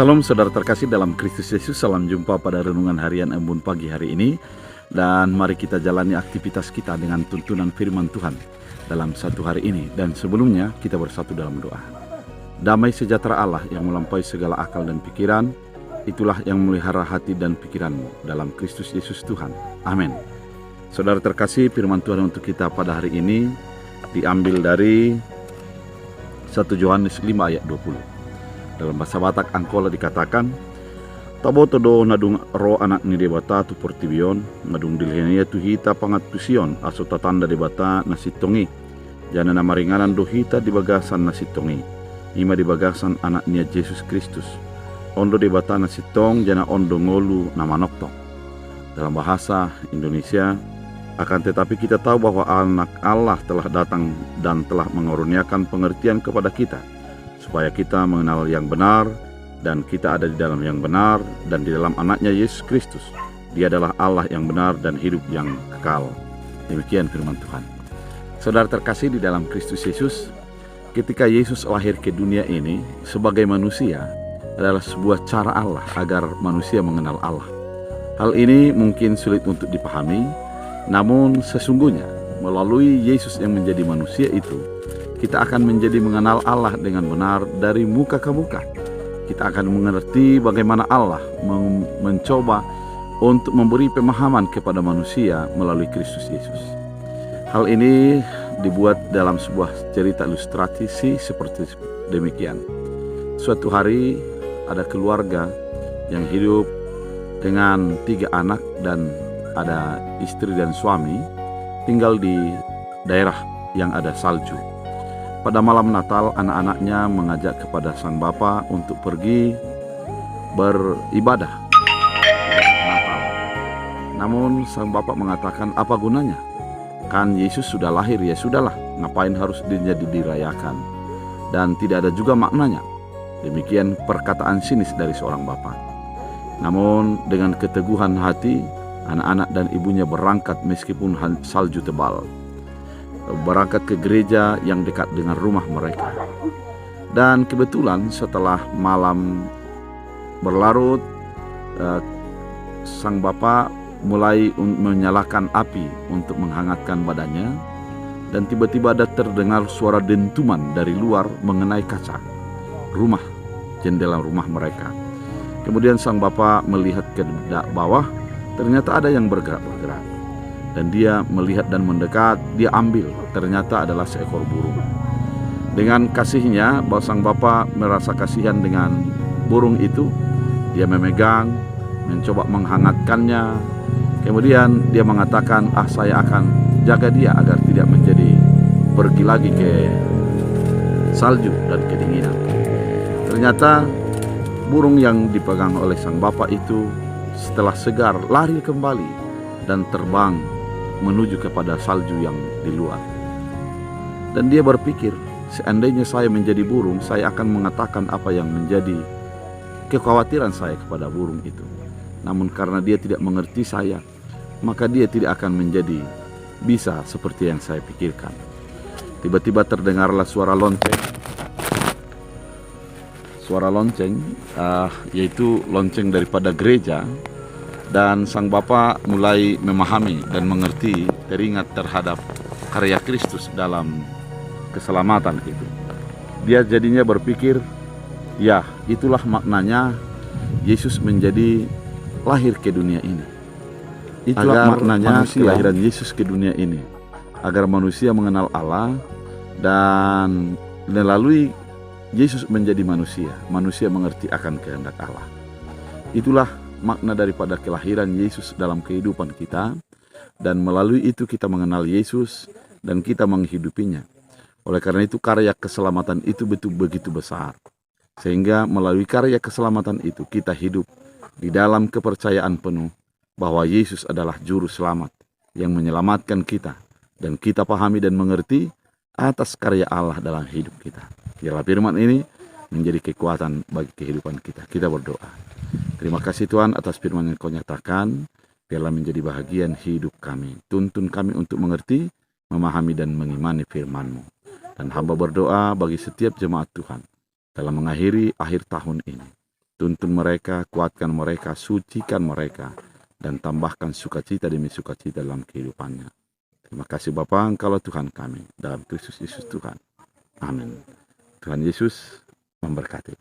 Salam saudara terkasih dalam Kristus Yesus. Salam jumpa pada renungan harian Embun pagi hari ini. Dan mari kita jalani aktivitas kita dengan tuntunan firman Tuhan dalam satu hari ini. Dan sebelumnya kita bersatu dalam doa. Damai sejahtera Allah yang melampaui segala akal dan pikiran, itulah yang memelihara hati dan pikiranmu dalam Kristus Yesus Tuhan. Amin. Saudara terkasih, firman Tuhan untuk kita pada hari ini diambil dari 1 Yohanes 5 ayat 20. Dalam bahasa Batak Angkola dikatakan, Taboto do nadung ro anak ni debata tu portibion, nadung dilhenia tu hita pangat pusion, aso tatanda debata nasitongi. Jana na maringanan do hita di bagasan nasitongi. Ima di bagasan anak nia Yesus Kristus. Ondo debata nasitong jana ondo ngolu nama noktong. Dalam bahasa Indonesia, akan tetapi kita tahu bahwa anak Allah telah datang dan telah mengurniakan pengertian kepada kita, supaya kita mengenal yang benar, dan kita ada di dalam yang benar, dan di dalam anaknya Yesus Kristus. Dia adalah Allah yang benar dan hidup yang kekal. Demikian firman Tuhan. Saudara terkasih di dalam Kristus Yesus, ketika Yesus lahir ke dunia ini sebagai manusia adalah sebuah cara Allah agar manusia mengenal Allah. Hal ini mungkin sulit untuk dipahami, namun sesungguhnya melalui Yesus yang menjadi manusia itu, kita akan menjadi mengenal Allah dengan benar dari muka ke muka. Kita akan mengerti bagaimana Allah mencoba untuk memberi pemahaman kepada manusia melalui Kristus Yesus. Hal ini dibuat dalam sebuah cerita ilustrasi seperti demikian. Suatu hari ada keluarga yang hidup dengan 3 anak dan ada istri dan suami tinggal di daerah yang ada salju. Pada malam Natal, anak-anaknya mengajak kepada sang bapa untuk pergi beribadah Natal. Namun sang bapa mengatakan, apa gunanya? Kan Yesus sudah lahir, ya sudahlah, ngapain harus jadi dirayakan? Dan tidak ada juga maknanya. Demikian perkataan sinis dari seorang bapa. Namun dengan keteguhan hati, anak-anak dan ibunya berangkat meskipun salju tebal. Berangkat ke gereja yang dekat dengan rumah mereka. Dan kebetulan setelah malam berlarut, sang bapak mulai menyalakan api untuk menghangatkan badannya, dan tiba-tiba ada terdengar suara dentuman dari luar mengenai kaca rumah, jendela rumah mereka. Kemudian sang bapak melihat ke bawah, ternyata ada yang bergerak-bergerak. Dan dia melihat dan mendekat, dia ambil, ternyata adalah seekor burung. Dengan kasihnya, sang bapa merasa kasihan dengan burung itu. Dia memegang, mencoba menghangatkannya. Kemudian dia mengatakan, saya akan jaga dia agar tidak menjadi pergi lagi ke salju dan kedinginan. Ternyata burung yang dipegang oleh sang bapa itu setelah segar lari kembali dan terbang menuju kepada salju yang di luar. Dan dia berpikir, seandainya saya menjadi burung, saya akan mengatakan apa yang menjadi kekhawatiran saya kepada burung itu. Namun karena dia tidak mengerti saya, maka dia tidak akan menjadi bisa seperti yang saya pikirkan. Tiba-tiba terdengarlah suara lonceng. Suara lonceng, yaitu lonceng daripada gereja. Dan sang bapa mulai memahami dan mengerti, teringat terhadap karya Kristus dalam keselamatan itu. Dia jadinya berpikir, ya itulah maknanya Yesus menjadi lahir ke dunia ini. Itulah maknanya kelahiran Yesus ke dunia ini, agar manusia mengenal Allah, dan melalui Yesus menjadi manusia, manusia mengerti akan kehendak Allah. Itulah makna daripada kelahiran Yesus dalam kehidupan kita, dan melalui itu kita mengenal Yesus dan kita menghidupinya. Oleh karena itu karya keselamatan itu begitu besar, sehingga melalui karya keselamatan itu kita hidup di dalam kepercayaan penuh bahwa Yesus adalah juru selamat yang menyelamatkan kita, dan kita pahami dan mengerti atas karya Allah dalam hidup kita. Biarlah firman ini menjadi kekuatan bagi kehidupan kita. Kita berdoa. Terima kasih Tuhan atas firman yang Kau nyatakan. Biarlah menjadi bahagian hidup kami. Tuntun kami untuk mengerti, memahami dan mengimani firman-Mu. Dan hamba berdoa bagi setiap jemaat Tuhan dalam mengakhiri akhir tahun ini. Tuntun mereka, kuatkan mereka, sucikan mereka, dan tambahkan sukacita demi sukacita dalam kehidupannya. Terima kasih Bapa, Engkaulah Tuhan kami, dalam Kristus Yesus Tuhan. Amin. Tuhan Yesus memberkati.